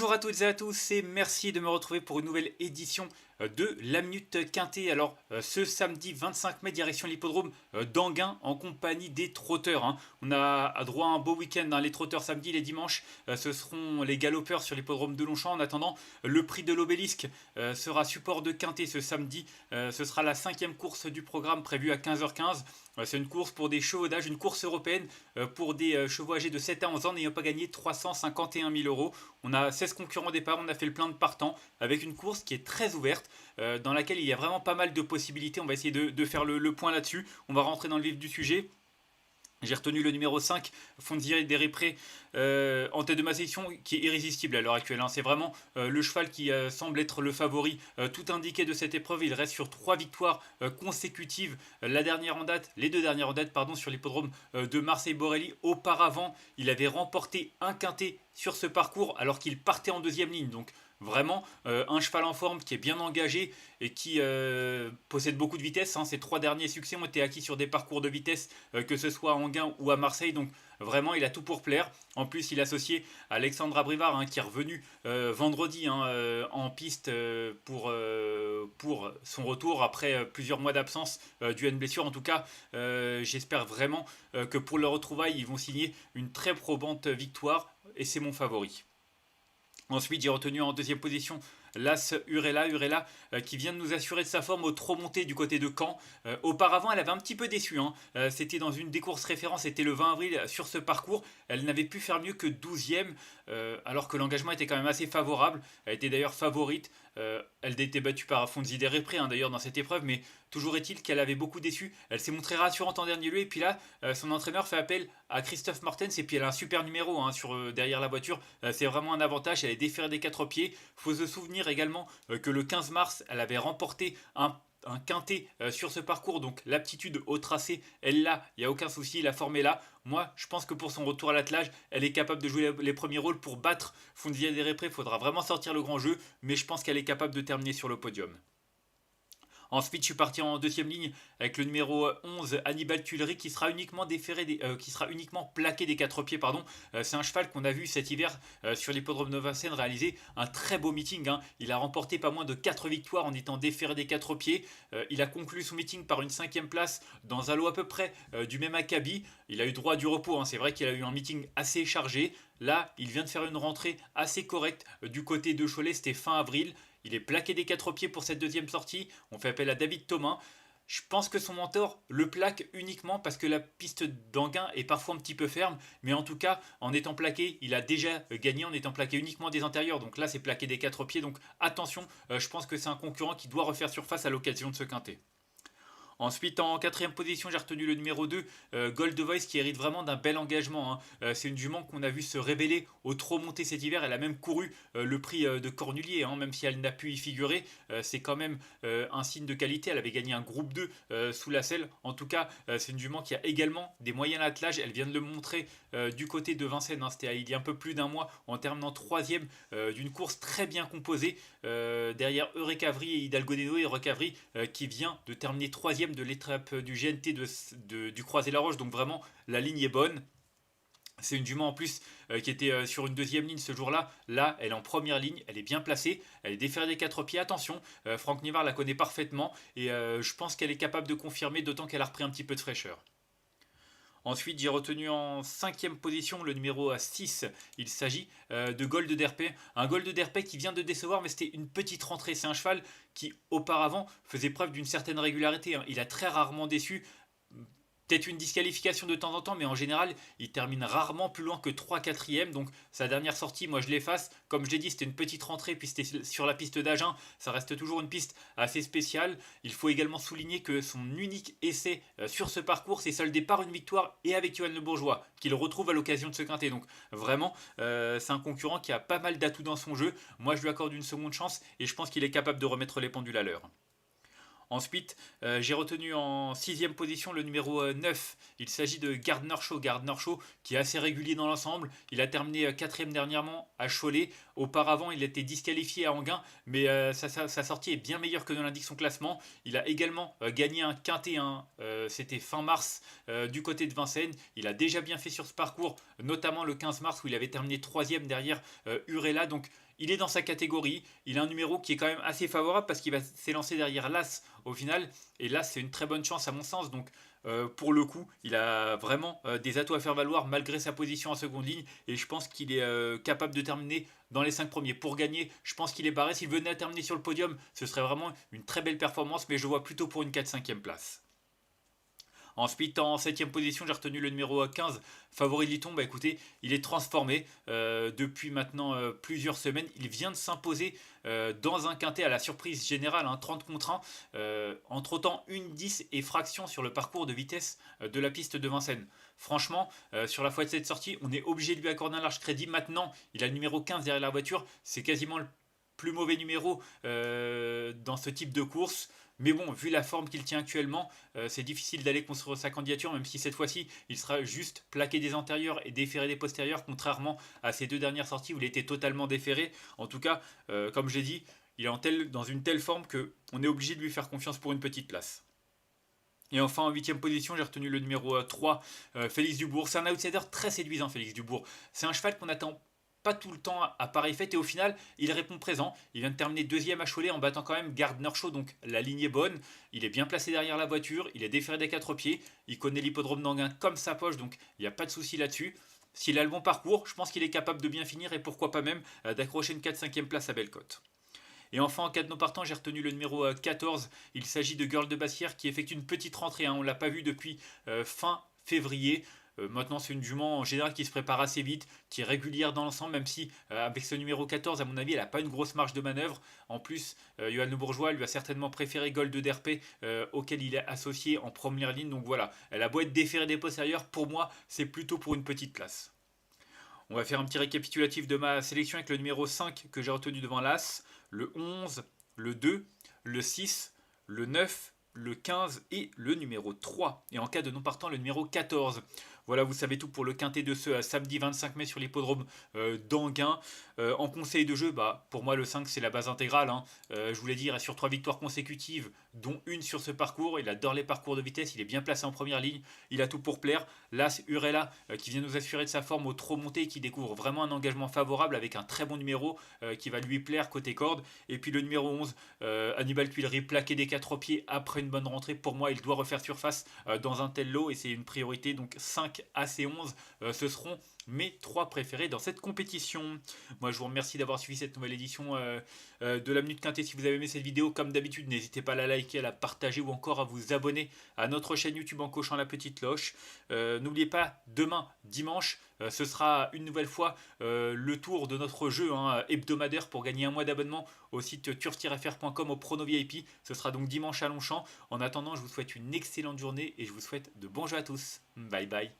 Bonjour à toutes et à tous et merci de me retrouver pour une nouvelle édition de la Minute Quintée. Alors ce samedi 25 mai direction l'hippodrome d'Anguin en compagnie des trotteurs, hein. On a droit à un beau week-end, hein. Les trotteurs samedi, les dimanches ce seront les galopeurs sur l'hippodrome de Longchamp. En attendant, le prix de l'obélisque sera support de Quintée ce samedi. Ce sera la cinquième course du programme prévue à 15h15. C'est une course pour des chevaux d'âge, une course européenne pour des chevaux âgés de 7 à 11 ans n'ayant pas gagné 351 000 euros. On a 16 concurrents au départ, on a fait le plein de partants avec une course qui est très ouverte, dans laquelle il y a vraiment pas mal de possibilités. On va essayer de faire le point là-dessus. On va rentrer dans le vif du sujet. J'ai retenu le numéro 5, Fondier des Réprés, en tête de ma section, qui est irrésistible à l'heure actuelle, hein. C'est vraiment le cheval qui semble être le favori. Tout indiqué de cette épreuve, il reste sur 3 victoires consécutives. La dernière en date, les deux dernières en date, pardon, sur l'hippodrome de Marseille-Borelli. Auparavant, il avait remporté un quintet sur ce parcours alors qu'il partait en deuxième ligne. Donc vraiment un cheval en forme qui est bien engagé et qui possède beaucoup de vitesse, hein. Ses 3 derniers succès ont été acquis sur des parcours de vitesse, que ce soit à Anguin ou à Marseille. Donc vraiment il a tout pour plaire. En plus il est associé à Alexandre Abrivard, hein, qui est revenu vendredi, hein, en piste pour son retour après plusieurs mois d'absence dû à une blessure. En tout cas j'espère vraiment que pour le retrouvailles ils vont signer une très probante victoire et c'est mon favori. Ensuite, j'ai retenu en deuxième position l'As Urella qui vient de nous assurer de sa forme au trot monté du côté de Caen. Auparavant, elle avait un petit peu déçu, hein. C'était dans une des courses références, c'était le 20 avril sur ce parcours. Elle n'avait pu faire mieux que 12e, alors que l'engagement était quand même assez favorable. Elle était d'ailleurs favorite. Elle était battue par Fonzi des Réprés, hein, d'ailleurs dans cette épreuve, mais toujours est-il qu'elle avait beaucoup déçu. Elle s'est montrée rassurante en dernier lieu, et puis là, son entraîneur fait appel à Christophe Martens, et puis elle a un super numéro, hein, derrière la voiture. C'est vraiment un avantage, elle est déférée des 4 pieds. Il faut se souvenir également que le 15 mars, elle avait remporté un quintet sur ce parcours, donc l'aptitude au tracé, elle l'a, il n'y a aucun souci, la forme est là. Moi, je pense que pour son retour à l'attelage, elle est capable de jouer les premiers rôles. Pour battre Fondier des Réprés, il faudra vraiment sortir le grand jeu, mais je pense qu'elle est capable de terminer sur le podium. Ensuite, je suis parti en deuxième ligne avec le numéro 11, Hannibal Tuileries, qui sera uniquement qui sera uniquement plaqué des 4 pieds, pardon. C'est un cheval qu'on a vu cet hiver sur l'hippodrome de Vincennes réaliser un très beau meeting, hein. Il a remporté pas moins de 4 victoires en étant déféré des 4 pieds. Il a conclu son meeting par une 5e place dans un lot à peu près du même acabit. Il a eu droit à du repos, hein. C'est vrai qu'il a eu un meeting assez chargé. Là, il vient de faire une rentrée assez correcte du côté de Cholet, c'était fin avril. Il est plaqué des 4 pieds pour cette deuxième sortie. On fait appel à David Thomas. Je pense que son mentor le plaque uniquement parce que la piste d'Anguin est parfois un petit peu ferme. Mais en tout cas, en étant plaqué, il a déjà gagné en étant plaqué uniquement des intérieurs. Donc là, c'est plaqué des 4 pieds. Donc attention, je pense que c'est un concurrent qui doit refaire surface à l'occasion de ce quintet. Ensuite, en quatrième position, j'ai retenu le numéro 2, Gold Voice, qui hérite vraiment d'un bel engagement, hein. C'est une jument qu'on a vu se révéler au trot monté cet hiver. Elle a même couru le prix de Cornulier, hein, même si elle n'a pu y figurer. C'est quand même un signe de qualité. Elle avait gagné un groupe 2 sous la selle. En tout cas, c'est une jument qui a également des moyens d'attelage. Elle vient de le montrer du côté de Vincennes, hein. C'était il y a un peu plus d'un mois en terminant troisième d'une course très bien composée. Derrière Eureka Avry et Hidalgo Deno, et Eureka Avry qui vient de terminer troisième de l'étape du GNT du Croisé-la-Roche. Donc vraiment, la ligne est bonne. C'est une jument en plus qui était sur une deuxième ligne ce jour-là. Là, elle est en première ligne, elle est bien placée, elle est déférée des 4 pieds. Attention, Franck Nivard la connaît parfaitement et je pense qu'elle est capable de confirmer, d'autant qu'elle a repris un petit peu de fraîcheur. Ensuite, j'ai retenu en cinquième position le numéro 6. Il s'agit de Gold d'Herpé. Un Gold d'Herpé qui vient de décevoir, mais c'était une petite rentrée. C'est un cheval qui, auparavant, faisait preuve d'une certaine régularité, hein. Il a très rarement déçu. Peut-être une disqualification de temps en temps, mais en général, il termine rarement plus loin que 3/4e. Donc sa dernière sortie, moi je l'efface. Comme je l'ai dit, c'était une petite rentrée, puis c'était sur la piste d'Agen. Ça reste toujours une piste assez spéciale. Il faut également souligner que son unique essai sur ce parcours, c'est soldé par une victoire et avec Johan Le Bourgeois, qu'il retrouve à l'occasion de ce quintet. Donc vraiment, c'est un concurrent qui a pas mal d'atouts dans son jeu. Moi je lui accorde une seconde chance et je pense qu'il est capable de remettre les pendules à l'heure. Ensuite, j'ai retenu en sixième position le numéro 9. Il s'agit de Gardner Shaw. Gardner Shaw qui est assez régulier dans l'ensemble. Il a terminé quatrième dernièrement à Cholet. Auparavant, il a été disqualifié à Anguin, mais sa sortie est bien meilleure que ne l'indique son classement. Il a également gagné un quintet, hein, c'était fin mars du côté de Vincennes. Il a déjà bien fait sur ce parcours, notamment le 15 mars où il avait terminé troisième derrière Urella. Donc il est dans sa catégorie, il a un numéro qui est quand même assez favorable parce qu'il va s'élancer derrière l'As au final, et l'As c'est une très bonne chance à mon sens, donc pour le coup, il a vraiment des atouts à faire valoir malgré sa position en seconde ligne, et je pense qu'il est capable de terminer dans les 5 premiers. Pour gagner, je pense qu'il est barré. S'il venait à terminer sur le podium, ce serait vraiment une très belle performance, mais je vois plutôt pour une 4-5e place. Ensuite, en 7ème position, j'ai retenu le numéro 15, Favori de Liton. Bah écoutez, il est transformé depuis maintenant plusieurs semaines. Il vient de s'imposer dans un quintet à la surprise générale, 30 contre 1. Entre autant, 1,10 et fraction sur le parcours de vitesse de la piste de Vincennes. Franchement, sur la fois de cette sortie, on est obligé de lui accorder un large crédit. Maintenant, il a le numéro 15 derrière la voiture. C'est quasiment le plus mauvais numéro dans ce type de course. Mais bon, vu la forme qu'il tient actuellement, c'est difficile d'aller construire sa candidature, même si cette fois-ci, il sera juste plaqué des antérieurs et déféré des postérieurs, contrairement à ses 2 dernières sorties où il était totalement déféré. En tout cas, comme je l'ai dit, il est dans une telle forme qu'on est obligé de lui faire confiance pour une petite place. Et enfin, en 8ème position, j'ai retenu le numéro 3, Félix Dubourg. C'est un outsider très séduisant, Félix Dubourg. C'est un cheval qu'on attend pas tout le temps à pareille fête, et au final il répond présent. Il vient de terminer 2ème à Cholet en battant quand même Gardner Show, donc la ligne est bonne. Il est bien placé derrière la voiture, il est déféré des 4 pieds, il connaît l'hippodrome d'Anguin comme sa poche, donc il n'y a pas de souci là-dessus. S'il a le bon parcours, je pense qu'il est capable de bien finir et pourquoi pas même d'accrocher une 4-5e place à Bellecote. Et enfin, en cas de non partant, j'ai retenu le numéro 14. Il s'agit de Girl de Bassière qui effectue une petite rentrée. On ne l'a pas vu depuis fin février. Maintenant, c'est une jument en général qui se prépare assez vite, qui est régulière dans l'ensemble, même si avec ce numéro 14, à mon avis, elle n'a pas une grosse marge de manœuvre. En plus, Johan Le Bourgeois lui a certainement préféré Gold de Derpé, auquel il est associé en première ligne. Donc voilà, elle a beau être déférée des postérieurs, pour moi, c'est plutôt pour une petite place. On va faire un petit récapitulatif de ma sélection avec le numéro 5 que j'ai retenu devant l'As, le 11, le 2, le 6, le 9, le 15 et le numéro 3. Et en cas de non partant, le numéro 14. Voilà, vous savez tout pour le quintet de ce samedi 25 mai sur l'hippodrome d'Anguin. En conseil de jeu, pour moi le 5 c'est la base intégrale. Je vous l'ai dit, il reste sur 3 victoires consécutives, dont une sur ce parcours. Il adore les parcours de vitesse, il est bien placé en première ligne, il a tout pour plaire. L'As Urella qui vient nous assurer de sa forme au trop monté, qui découvre vraiment un engagement favorable avec un très bon numéro qui va lui plaire côté corde. Et puis le numéro 11, Hannibal Tuileries, plaqué des 4 pieds après une bonne rentrée. Pour moi, il doit refaire surface dans un tel lot et c'est une priorité. Donc 5 à ces 11, ce seront mes 3 préférés dans cette compétition. Moi, je vous remercie d'avoir suivi cette nouvelle édition de la Minute Quintet. Si vous avez aimé cette vidéo, comme d'habitude, n'hésitez pas à la liker, à la partager ou encore à vous abonner à notre chaîne YouTube en cochant la petite cloche. N'oubliez pas, demain, dimanche, ce sera une nouvelle fois le tour de notre jeu hebdomadaire pour gagner un mois d'abonnement au site turf-fr.com au Prono VIP. Ce sera donc dimanche à Longchamp. En attendant, je vous souhaite une excellente journée et je vous souhaite de bons jeux à tous. Bye bye.